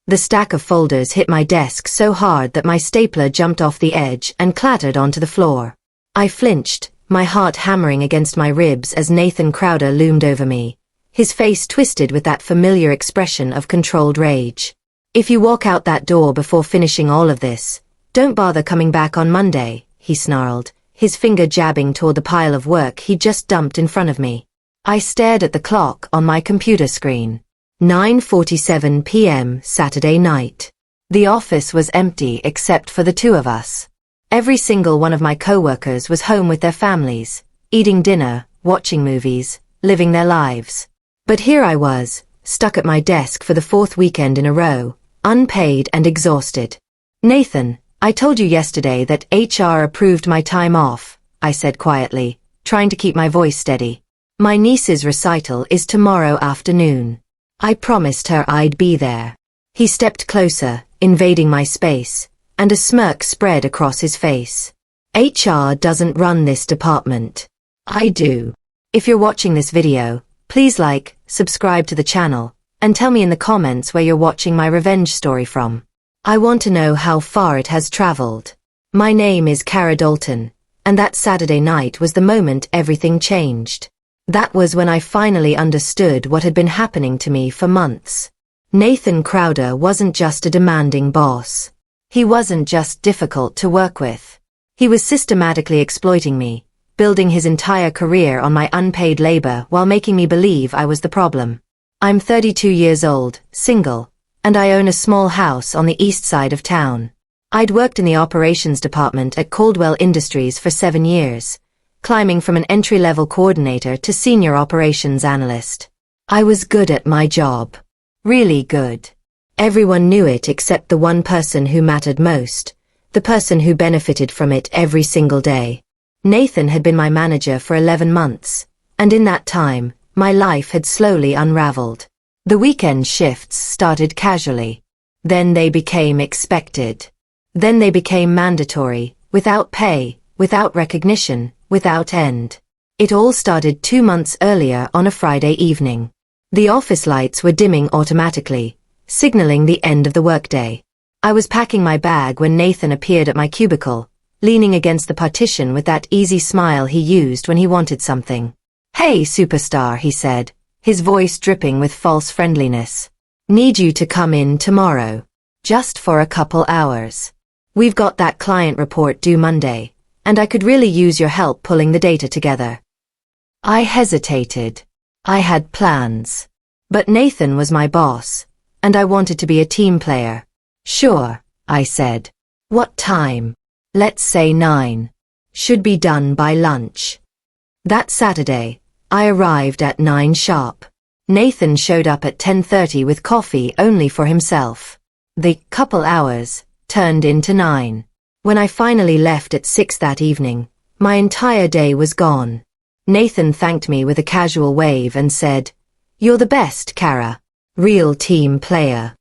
The stack of folders hit my desk so hard that my stapler jumped off the edge and clattered onto the floor. I flinched, my heart hammering against my ribs as Nathan Crowder loomed over me, his face twisted with that familiar expression of controlled rage. "If you walk out that door before finishing all of this, don't bother coming back on Monday," he snarled, his finger jabbing toward the pile of work he'd just dumped in front of me. I stared at the clock on my computer screen. 9:47 p.m. Saturday night. The office was empty except for the two of us. Every single one of my coworkers was home with their families, eating dinner, watching movies, living their lives. But here I was, stuck at my desk for the fourth weekend in a row, unpaid and exhausted. "Nathan, I told you yesterday that HR approved my time off," I said quietly, trying to keep my voice steady. "My niece's recital is tomorrow afternoon. I promised her I'd be there." He stepped closer, invading my space, and a smirk spread across his face. "HR doesn't run this department. I do. If you're watching this video, please like, subscribe to the channel, and tell me in the comments where you're watching my revenge story from. I want to know how far it has traveled. My name is Kara Dalton, and that Saturday night was the moment everything changed. That was when I finally understood what had been happening to me for months. Nathan Crowder wasn't just a demanding boss. He wasn't just difficult to work with. He was systematically exploiting me, building his entire career on my unpaid labor while making me believe I was the problem. I'm 32 years old, single, and I own a small house on the east side of town. I'd worked in the operations department at Caldwell Industries for 7 years, climbing from an entry-level coordinator to senior operations analyst. I was good at my job. Really good. Everyone knew it except the one person who mattered most, the person who benefited from it every single day. Nathan had been my manager for 11 months, and in that time, my life had slowly unraveled. The weekend shifts started casually. Then they became expected. Then they became mandatory, without pay, without recognition, without end. It all started 2 months earlier on a Friday evening. The office lights were dimming automatically, signaling the end of the workday. I was packing my bag when Nathan appeared at my cubicle, leaning against the partition with that easy smile he used when he wanted something. "Hey, superstar," he said, his voice dripping with false friendliness. "Need you to come in tomorrow. Just for a couple hours. We've got that client report due Monday, and I could really use your help pulling the data together." I hesitated. I had plans. But Nathan was my boss, and I wanted to be a team player. "Sure," I said. "What time?" "Let's say 9. Should be done by lunch." That Saturday, I arrived at 9 sharp. Nathan showed up at 10:30 with coffee only for himself. The couple hours turned into 9. When I finally left at 6 that evening, my entire day was gone. Nathan thanked me with a casual wave and said, "You're the best, Kara. Real team player."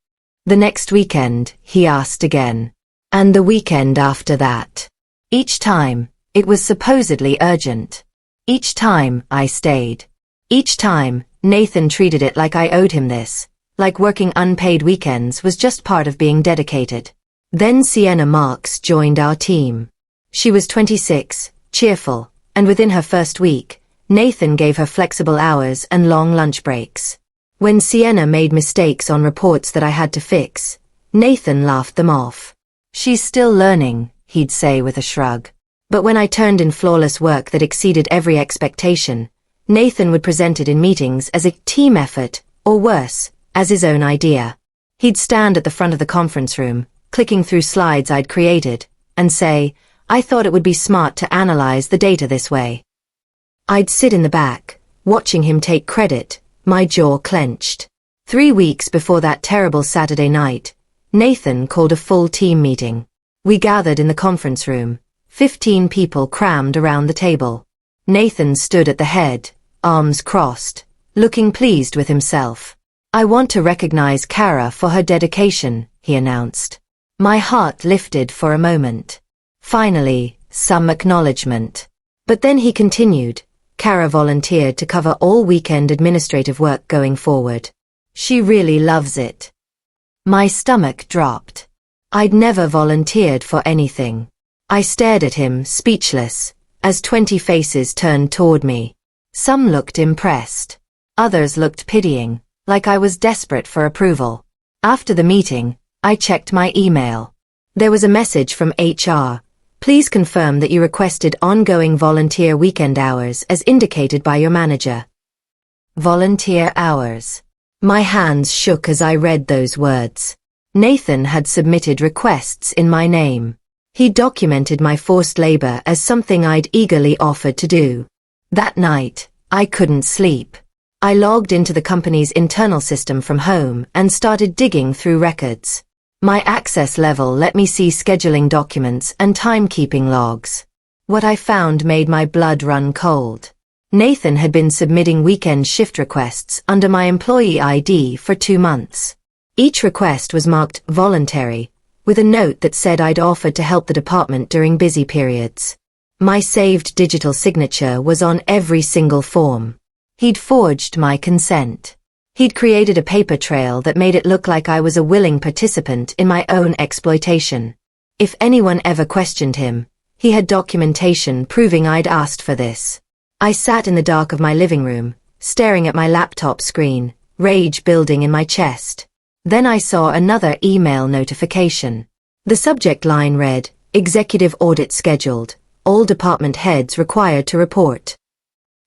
The next weekend, he asked again. And the weekend after that. Each time, it was supposedly urgent. Each time, I stayed. Each time, Nathan treated it like I owed him this, like working unpaid weekends was just part of being dedicated. Then Sienna Marks joined our team. She was 26, cheerful, and within her first week, Nathan gave her flexible hours and long lunch breaks. When Sienna made mistakes on reports that I had to fix, Nathan laughed them off. "She's still learning," he'd say with a shrug. But when I turned in flawless work that exceeded every expectation, Nathan would present it in meetings as a team effort, or worse, as his own idea. He'd stand at the front of the conference room, clicking through slides I'd created, and say, "I thought it would be smart to analyze the data this way." I'd sit in the back, watching him take credit, my jaw clenched. 3 weeks before that terrible Saturday night, Nathan called a full team meeting. We gathered in the conference room, 15 people crammed around the table. Nathan stood at the head, arms crossed, looking pleased with himself. "I want to recognize Kara for her dedication," he announced. My heart lifted for a moment. Finally, some acknowledgement. But then he continued. "Kara volunteered to cover all weekend administrative work going forward. She really loves it." My stomach dropped. I'd never volunteered for anything. I stared at him, speechless, as 20 faces turned toward me. Some looked impressed. Others looked pitying, like I was desperate for approval. After the meeting, I checked my email. There was a message from HR. Please confirm that you requested ongoing volunteer weekend hours as indicated by your manager. Volunteer hours. My hands shook as I read those words. Nathan had submitted requests in my name. He documented my forced labor as something I'd eagerly offered to do. That night, I couldn't sleep. I logged into the company's internal system from home and started digging through records. My access level let me see scheduling documents and timekeeping logs. What I found made my blood run cold. Nathan had been submitting weekend shift requests under my employee ID for 2 months. Each request was marked voluntary, with a note that said I'd offered to help the department during busy periods. My saved digital signature was on every single form. He'd forged my consent. He'd created a paper trail that made it look like I was a willing participant in my own exploitation. If anyone ever questioned him, he had documentation proving I'd asked for this. I sat in the dark of my living room, staring at my laptop screen, rage building in my chest. Then I saw another email notification. The subject line read, Executive Audit Scheduled. All department heads required to report.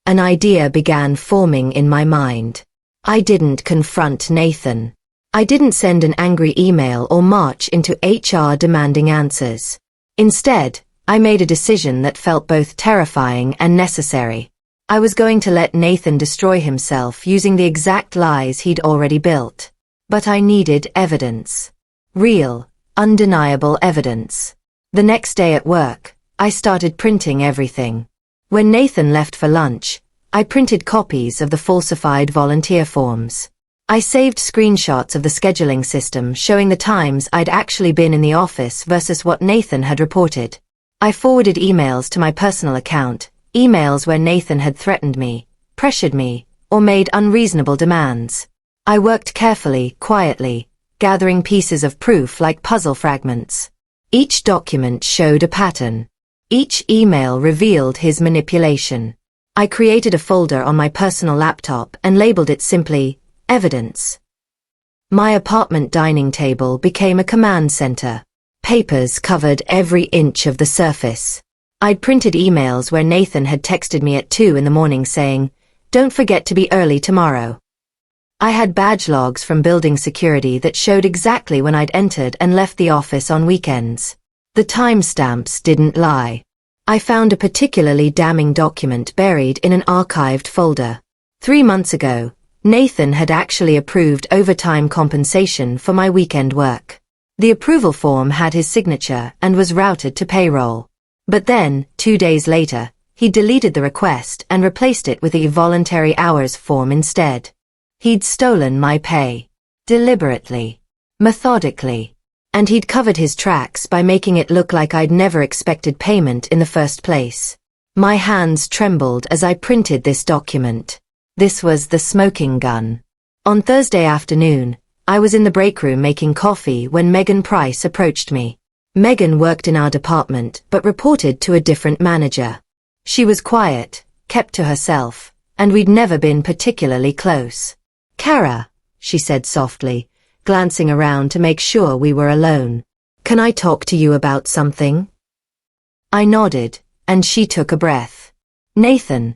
An idea began forming in my mind. I didn't confront Nathan. I didn't send an angry email or march into HR demanding answers. Instead, I made a decision that felt both terrifying and necessary. I was going to let Nathan destroy himself using the exact lies he'd already built. But I needed evidence. Real, undeniable evidence. The next day at work, I started printing everything. When Nathan left for lunch, I printed copies of the falsified volunteer forms. I saved screenshots of the scheduling system showing the times I'd actually been in the office versus what Nathan had reported. I forwarded emails to my personal account, emails where Nathan had threatened me, pressured me, or made unreasonable demands. I worked carefully, quietly, gathering pieces of proof like puzzle fragments. Each document showed a pattern. Each email revealed his manipulation. I created a folder on my personal laptop and labeled it simply, Evidence. My apartment dining table became a command center. Papers covered every inch of the surface. I'd printed emails where Nathan had texted me at 2 in the morning saying, "Don't forget to be early tomorrow." I had badge logs from building security that showed exactly when I'd entered and left the office on weekends. The timestamps didn't lie. I found a particularly damning document buried in an archived folder. 3 months ago, Nathan had actually approved overtime compensation for my weekend work. The approval form had his signature and was routed to payroll. But then, 2 days later, he deleted the request and replaced it with a voluntary hours form instead. He'd stolen my pay. Deliberately. Methodically. And he'd covered his tracks by making it look like I'd never expected payment in the first place. My hands trembled as I printed this document. This was the smoking gun. On Thursday afternoon, I was in the break room making coffee when Megan Price approached me. Megan worked in our department but reported to a different manager. She was quiet, kept to herself, and we'd never been particularly close. "Kara," she said softly, glancing around to make sure we were alone. "Can I talk to you about something?" I nodded, and she took a breath. "Nathan.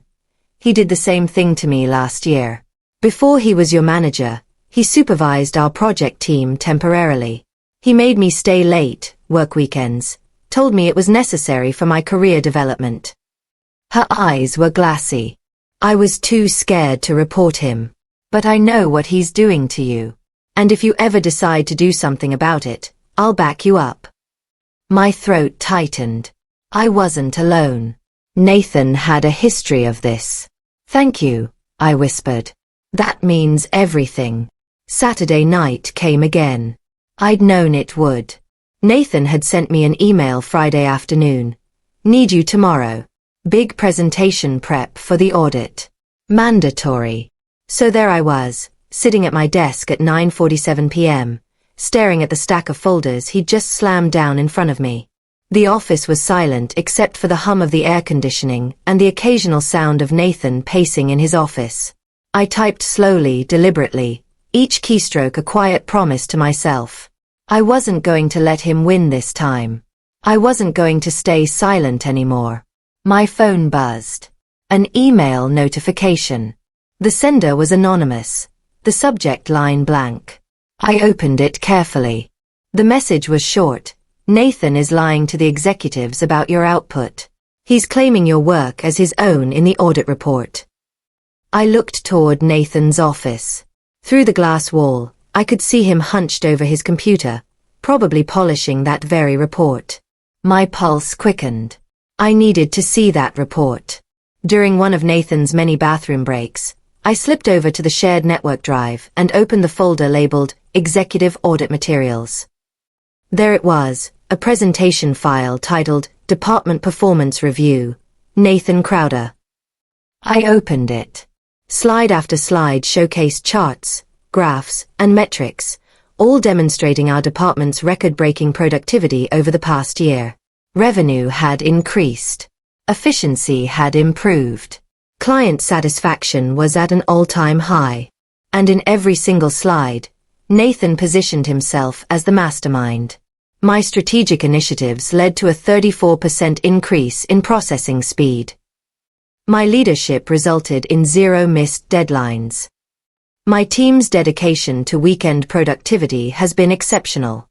He did the same thing to me last year. Before he was your manager, he supervised our project team temporarily. He made me stay late, work weekends, told me it was necessary for my career development." Her eyes were glassy. "I was too scared to report him. But I know what he's doing to you. And if you ever decide to do something about it, I'll back you up." My throat tightened. I wasn't alone. Nathan had a history of this. "Thank you," I whispered. "That means everything." Saturday night came again. I'd known it would. Nathan had sent me an email Friday afternoon. "Need you tomorrow. Big presentation prep for the audit. Mandatory." So there I was, sitting at my desk at 9:47 p.m., staring at the stack of folders he'd just slammed down in front of me. The office was silent except for the hum of the air conditioning and the occasional sound of Nathan pacing in his office. I typed slowly, deliberately, each keystroke a quiet promise to myself. I wasn't going to let him win this time. I wasn't going to stay silent anymore. My phone buzzed. An email notification. The sender was anonymous, the subject line blank. I opened it carefully. The message was short. Nathan is lying to the executives about your output. He's claiming your work as his own in the audit report. I looked toward Nathan's office. Through the glass wall, I could see him hunched over his computer, probably polishing that very report. My pulse quickened. I needed to see that report. During one of Nathan's many bathroom breaks, I slipped over to the shared network drive and opened the folder labeled Executive Audit Materials. There it was, a presentation file titled Department Performance Review, Nathan Crowder. I opened it. Slide after slide showcased charts, graphs, and metrics, all demonstrating our department's record-breaking productivity over the past year. Revenue had increased. Efficiency had improved. Client satisfaction was at an all-time high. And in every single slide, Nathan positioned himself as the mastermind. My strategic initiatives led to a 34% increase in processing speed. My leadership resulted in 0 missed deadlines. My team's dedication to weekend productivity has been exceptional.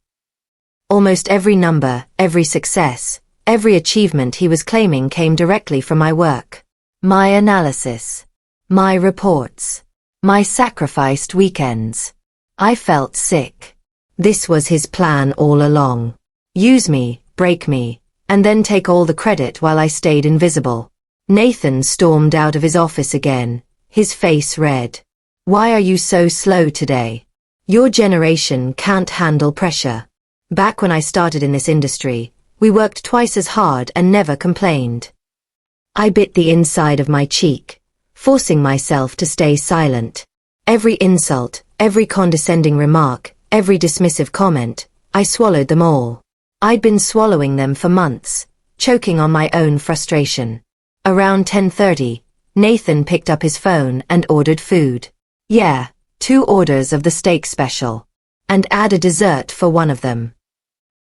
Almost every number, every success, every achievement he was claiming came directly from my work. My analysis. My reports. My sacrificed weekends. I felt sick. This was his plan all along. Use me, break me, and then take all the credit while I stayed invisible. Nathan stormed out of his office again, his face red. Why are you so slow today? Your generation can't handle pressure. Back when I started in this industry, we worked twice as hard and never complained. I bit the inside of my cheek, forcing myself to stay silent. Every insult, every condescending remark, every dismissive comment, I swallowed them all. I'd been swallowing them for months, choking on my own frustration. Around 10:30, Nathan picked up his phone and ordered food. Yeah, 2 orders of the steak special. And add a dessert for one of them.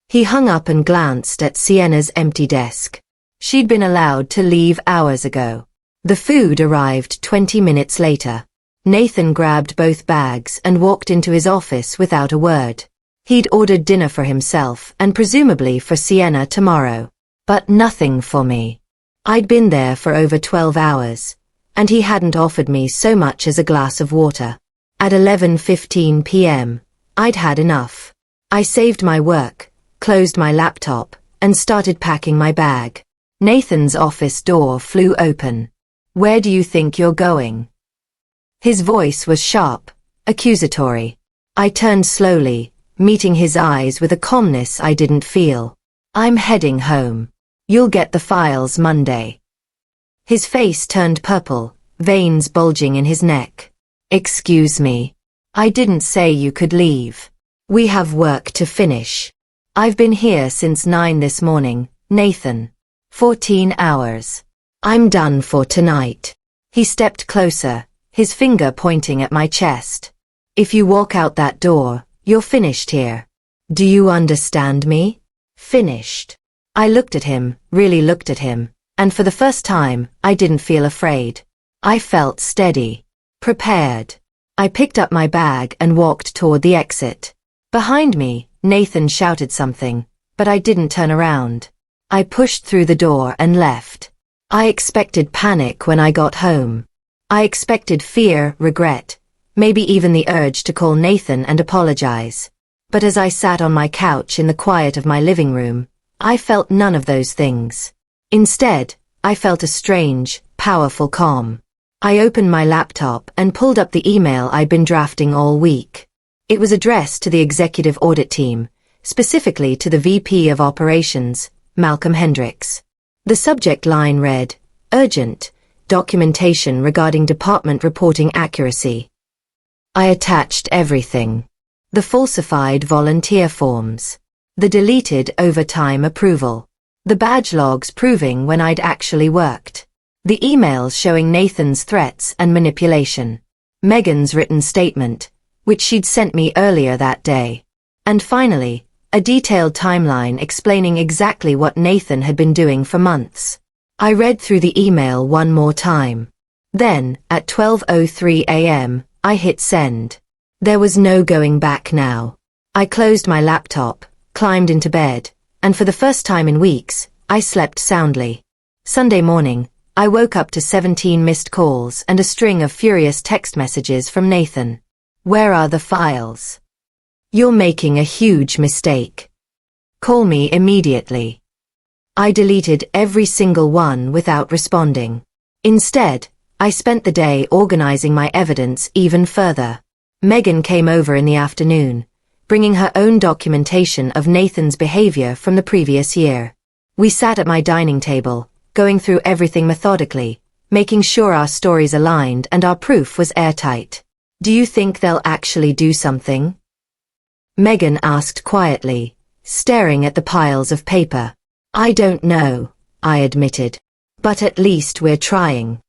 He hung up and glanced at Sienna's empty desk. She'd been allowed to leave hours ago. The food arrived 20 minutes later. Nathan grabbed both bags and walked into his office without a word. He'd ordered dinner for himself and presumably for Sienna tomorrow. But nothing for me. I'd been there for over 12 hours, and he hadn't offered me so much as a glass of water. At 11:15 p.m., I'd had enough. I saved my work, closed my laptop, and started packing my bag. Nathan's office door flew open. Where do you think you're going? His voice was sharp, accusatory. I turned slowly, meeting his eyes with a calmness I didn't feel. I'm heading home. You'll get the files Monday. His face turned purple, veins bulging in his neck. Excuse me. I didn't say you could leave. We have work to finish. I've been here since 9 this morning, Nathan. 14 hours. I'm done for tonight. He stepped closer, his finger pointing at my chest. If you walk out that door, you're finished here. Do you understand me? Finished. I looked at him, really looked at him, and for the first time, I didn't feel afraid. I felt steady, prepared. I picked up my bag and walked toward the exit. Behind me, Nathan shouted something, but I didn't turn around. I pushed through the door and left. I expected panic when I got home. I expected fear, regret, maybe even the urge to call Nathan and apologize. But as I sat on my couch in the quiet of my living room, I felt none of those things. Instead, I felt a strange, powerful calm. I opened my laptop and pulled up the email I'd been drafting all week. It was addressed to the executive audit team, specifically to the VP of Operations, Malcolm Hendricks. The subject line read, Urgent, documentation regarding department reporting accuracy. I attached everything. The falsified volunteer forms. The deleted overtime approval. The badge logs proving when I'd actually worked. The emails showing Nathan's threats and manipulation. Megan's written statement, which she'd sent me earlier that day. And finally, a detailed timeline explaining exactly what Nathan had been doing for months. I read through the email one more time. Then, at 12:03 a.m., I hit send. There was no going back now. I closed my laptop, climbed into bed, and for the first time in weeks, I slept soundly. Sunday morning, I woke up to 17 missed calls and a string of furious text messages from Nathan. Where are the files? You're making a huge mistake. Call me immediately. I deleted every single one without responding. Instead, I spent the day organizing my evidence even further. Megan came over in the afternoon, bringing her own documentation of Nathan's behavior from the previous year. We sat at my dining table, going through everything methodically, making sure our stories aligned and our proof was airtight. Do you think they'll actually do something? Megan asked quietly, staring at the piles of paper. I don't know, I admitted. But at least we're trying.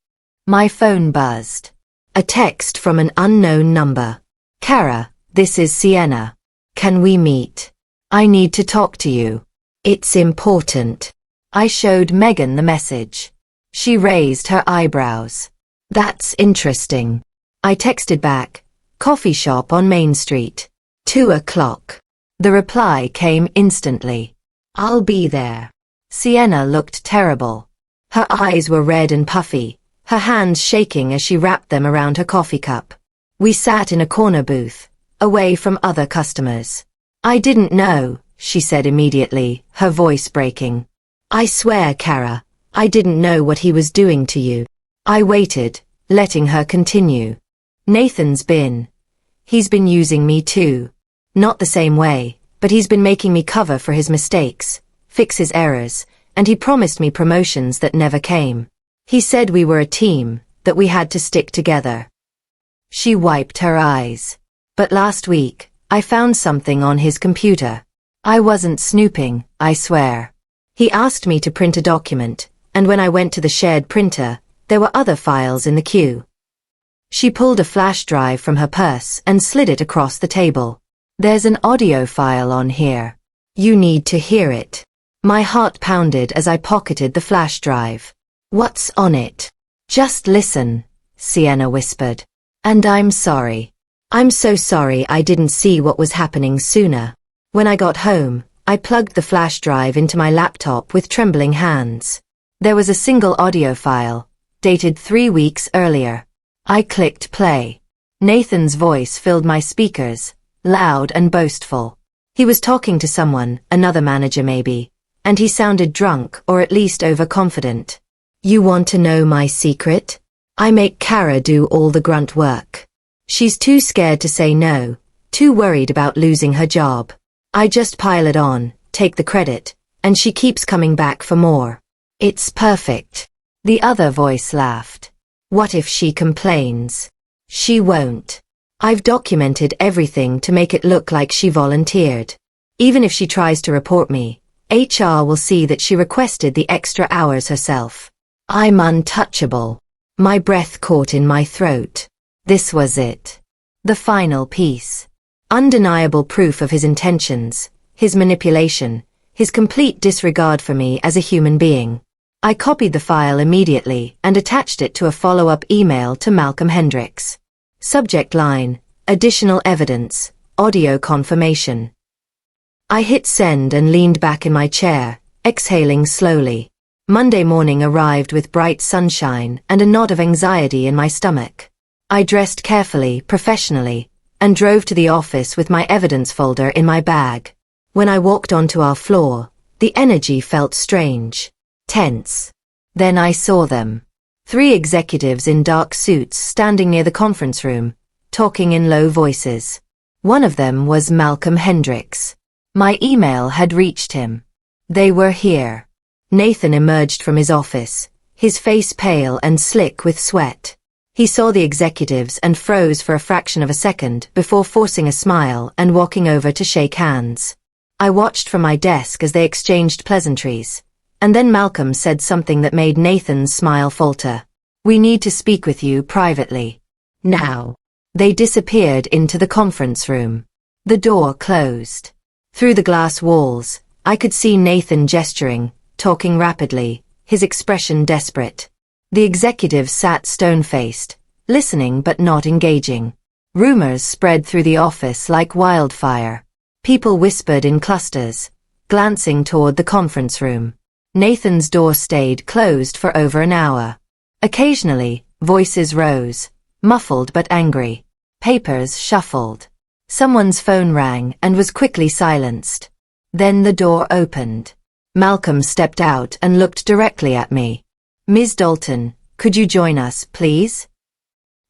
My phone buzzed. A text from an unknown number. Kara, this is Sienna. Can we meet? I need to talk to you. It's important. I showed Megan the message. She raised her eyebrows. That's interesting. I texted back, coffee shop on Main Street. 2 o'clock. The reply came instantly. I'll be there. Sienna looked terrible. Her eyes were red and puffy, her hands shaking as she wrapped them around her coffee cup. We sat in a corner booth, away from other customers. I didn't know, she said immediately, her voice breaking. I swear, Kara, I didn't know what he was doing to you. I waited, letting her continue. Nathan's been. He's been using me too. Not the same way, but he's been making me cover for his mistakes, fix his errors, and he promised me promotions that never came. He said we were a team, that we had to stick together. She wiped her eyes. But last week, I found something on his computer. I wasn't snooping, I swear. He asked me to print a document, and when I went to the shared printer, there were other files in the queue. She pulled a flash drive from her purse and slid it across the table. There's an audio file on here. You need to hear it. My heart pounded as I pocketed the flash drive. What's on it? Just listen, Sienna whispered. And I'm sorry. I'm so sorry I didn't see what was happening sooner. When I got home, I plugged the flash drive into my laptop with trembling hands. There was a single audio file, dated 3 weeks earlier. I clicked play. Nathan's voice filled my speakers, loud and boastful. He was talking to someone, another manager maybe, and he sounded drunk or at least overconfident. You want to know my secret? I make Kara do all the grunt work. She's too scared to say no, too worried about losing her job. I just pile it on, take the credit, and she keeps coming back for more. It's perfect. The other voice laughed. What if she complains? She won't. I've documented everything to make it look like she volunteered. Even if she tries to report me, HR will see that she requested the extra hours herself. I'm untouchable. My breath caught in my throat. This was it. The final piece. Undeniable proof of his intentions, his manipulation, his complete disregard for me as a human being. I copied the file immediately and attached it to a follow-up email to Malcolm Hendricks. Subject line, additional evidence, audio confirmation. I hit send and leaned back in my chair, exhaling slowly. Monday morning arrived with bright sunshine and a knot of anxiety in my stomach. I dressed carefully, professionally, and drove to the office with my evidence folder in my bag. When I walked onto our floor, the energy felt strange, tense. Then I saw them. 3 executives in dark suits standing near the conference room, talking in low voices. One of them was Malcolm Hendricks. My email had reached him. They were here. Nathan emerged from his office, his face pale and slick with sweat. He saw the executives and froze for a fraction of a second before forcing a smile and walking over to shake hands. I watched from my desk as they exchanged pleasantries, and then Malcolm said something that made Nathan's smile falter. "We need to speak with you privately. Now." They disappeared into the conference room. The door closed. Through the glass walls, I could see Nathan gesturing, talking rapidly, his expression desperate. The executives sat stone-faced, listening but not engaging. Rumors spread through the office like wildfire. People whispered in clusters, glancing toward the conference room. Nathan's door stayed closed for over an hour. Occasionally, voices rose, muffled but angry. Papers shuffled. Someone's phone rang and was quickly silenced. Then the door opened. Malcolm stepped out and looked directly at me. "Ms. Dalton, could you join us, please?"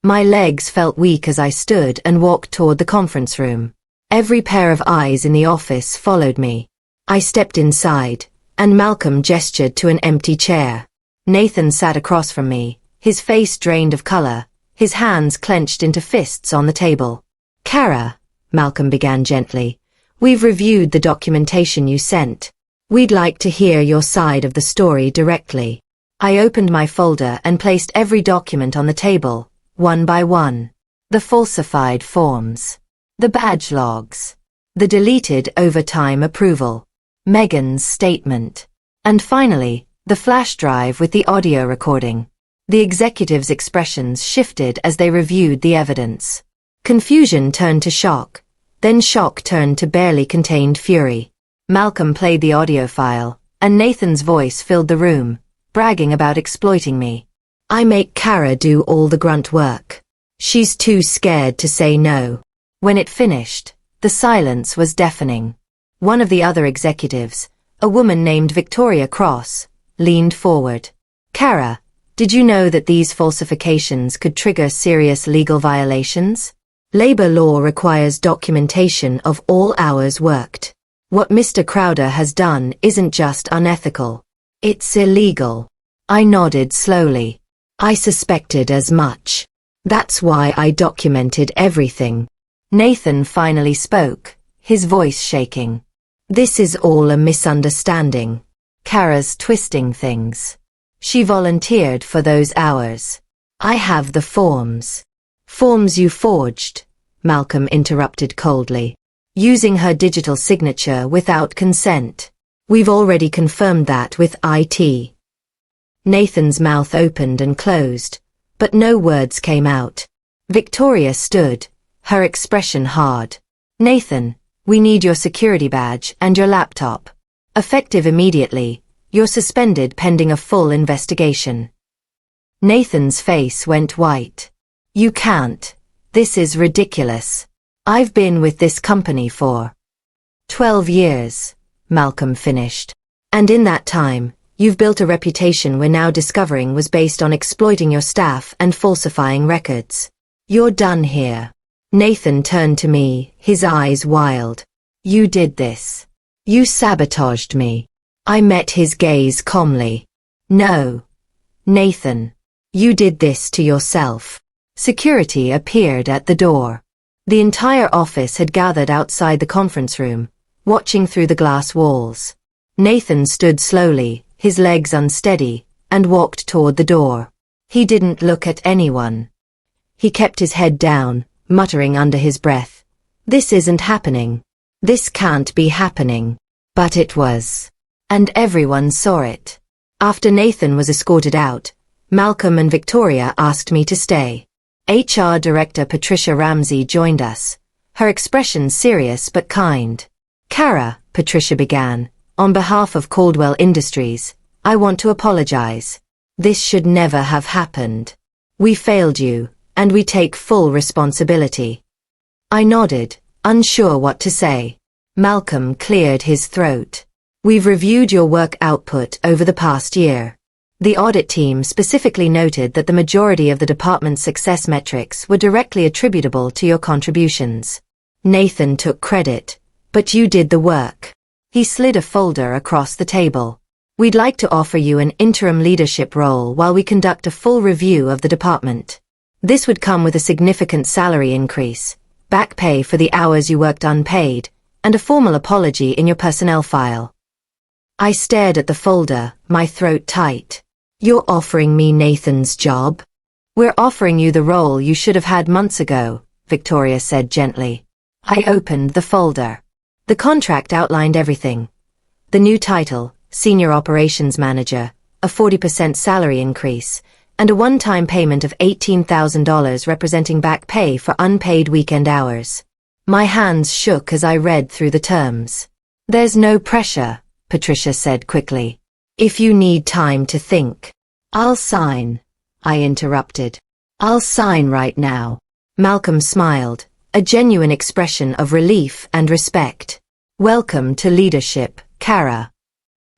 My legs felt weak as I stood and walked toward the conference room. Every pair of eyes in the office followed me. I stepped inside, and Malcolm gestured to an empty chair. Nathan sat across from me, his face drained of color, his hands clenched into fists on the table. "Kara," Malcolm began gently, "we've reviewed the documentation you sent. We'd like to hear your side of the story directly." I opened my folder and placed every document on the table, one by one. The falsified forms, the badge logs, the deleted overtime approval, Megan's statement, and finally, the flash drive with the audio recording. The executives' expressions shifted as they reviewed the evidence. Confusion turned to shock, then shock turned to barely contained fury. Malcolm played the audio file, and Nathan's voice filled the room, bragging about exploiting me. "I make Kara do all the grunt work. She's too scared to say no." When it finished, the silence was deafening. One of the other executives, a woman named Victoria Cross, leaned forward. "Kara, did you know that these falsifications could trigger serious legal violations? Labor law requires documentation of all hours worked. What Mr. Crowder has done isn't just unethical. It's illegal." I nodded slowly. "I suspected as much. That's why I documented everything." Nathan finally spoke, his voice shaking. "This is all a misunderstanding. Kara's twisting things. She volunteered for those hours. I have the forms." "Forms you forged," Malcolm interrupted coldly, "using her digital signature without consent. We've already confirmed that with IT." Nathan's mouth opened and closed, but no words came out. Victoria stood, her expression hard. "Nathan, we need your security badge and your laptop. Effective immediately, you're suspended pending a full investigation." Nathan's face went white. "You can't. This is ridiculous. I've been with this company for 12 years, Malcolm finished. "And in that time, you've built a reputation we're now discovering was based on exploiting your staff and falsifying records. You're done here." Nathan turned to me, his eyes wild. "You did this. You sabotaged me." I met his gaze calmly. "No, Nathan. You did this to yourself." Security appeared at the door. The entire office had gathered outside the conference room, watching through the glass walls. Nathan stood slowly, his legs unsteady, and walked toward the door. He didn't look at anyone. He kept his head down, muttering under his breath, "This isn't happening. This can't be happening." But it was. And everyone saw it. After Nathan was escorted out, Malcolm and Victoria asked me to stay. HR Director Patricia Ramsey joined us, her expression serious but kind. "Kara," Patricia began, "on behalf of Caldwell Industries, I want to apologize. This should never have happened. We failed you, and we take full responsibility." I nodded, unsure what to say. Malcolm cleared his throat. "We've reviewed your work output over the past year. The audit team specifically noted that the majority of the department's success metrics were directly attributable to your contributions. Nathan took credit, but you did the work." He slid a folder across the table. "We'd like to offer you an interim leadership role while we conduct a full review of the department. This would come with a significant salary increase, back pay for the hours you worked unpaid, and a formal apology in your personnel file. I stared at the folder, my throat tight. You're offering me Nathan's job? We're offering you the role you should have had months ago, Victoria said gently. I opened the folder. The contract outlined everything. The new title, Senior Operations Manager, a 40% salary increase, and a one-time payment of $18,000 representing back pay for unpaid weekend hours. My hands shook as I read through the terms. There's no pressure, Patricia said quickly. If you need time to think. I'll sign, I interrupted. I'll sign right now. Malcolm smiled, a genuine expression of relief and respect. Welcome to leadership, Kara.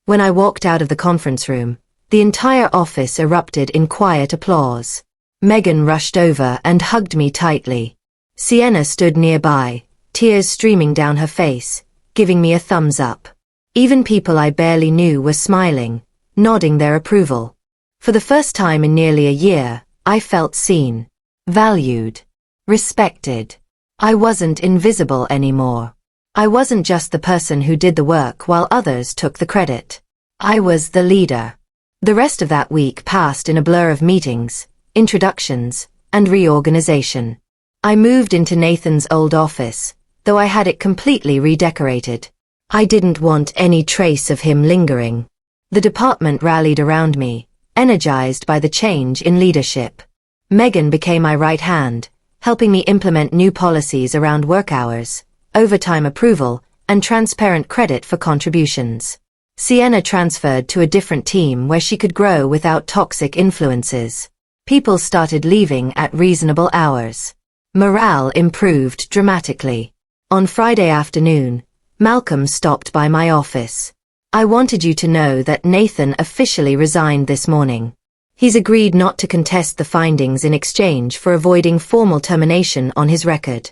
When I walked out of the conference room, the entire office erupted in quiet applause. Megan rushed over and hugged me tightly. Sienna stood nearby, tears streaming down her face, giving me a thumbs up. Even people I barely knew were smiling, nodding their approval. For the first time in nearly a year, I felt seen, valued, respected. I wasn't invisible anymore. I wasn't just the person who did the work while others took the credit. I was the leader. The rest of that week passed in a blur of meetings, introductions, and reorganization. I moved into Nathan's old office, though I had it completely redecorated. I didn't want any trace of him lingering. The department rallied around me, energized by the change in leadership. Megan became my right hand, helping me implement new policies around work hours, overtime approval, and transparent credit for contributions. Sienna transferred to a different team where she could grow without toxic influences. People started leaving at reasonable hours. Morale improved dramatically. On Friday afternoon, Malcolm stopped by my office. I wanted you to know that Nathan officially resigned this morning. He's agreed not to contest the findings in exchange for avoiding formal termination on his record.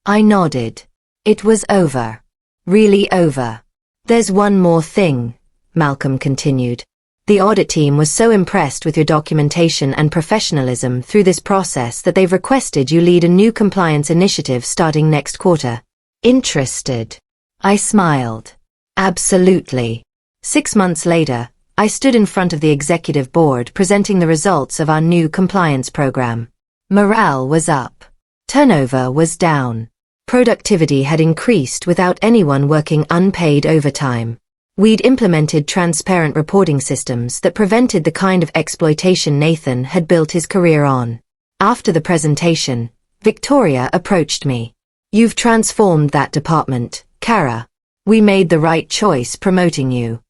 I nodded. It was over. Really over. There's one more thing, Malcolm continued. The audit team was so impressed with your documentation and professionalism through this process that they've requested you lead a new compliance initiative starting next quarter. Interested? I smiled. Absolutely. 6 months later, I stood in front of the executive board presenting the results of our new compliance program. Morale was up. Turnover was down. Productivity had increased without anyone working unpaid overtime. We'd implemented transparent reporting systems that prevented the kind of exploitation Nathan had built his career on. After the presentation, Victoria approached me. You've transformed that department, Kara. We made the right choice promoting you.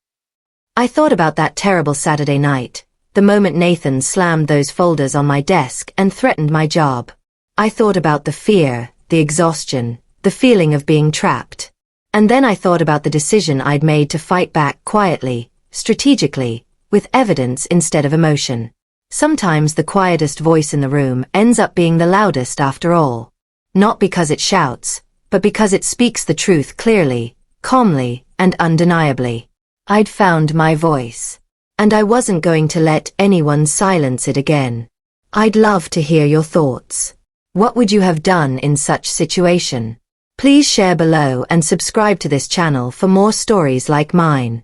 I thought about that terrible Saturday night, the moment Nathan slammed those folders on my desk and threatened my job. I thought about the fear, the exhaustion, the feeling of being trapped. And then I thought about the decision I'd made to fight back quietly, strategically, with evidence instead of emotion. Sometimes the quietest voice in the room ends up being the loudest after all. Not because it shouts, but because it speaks the truth clearly, calmly, and undeniably. I'd found my voice. And I wasn't going to let anyone silence it again. I'd love to hear your thoughts. What would you have done in such situation? Please share below and subscribe to this channel for more stories like mine.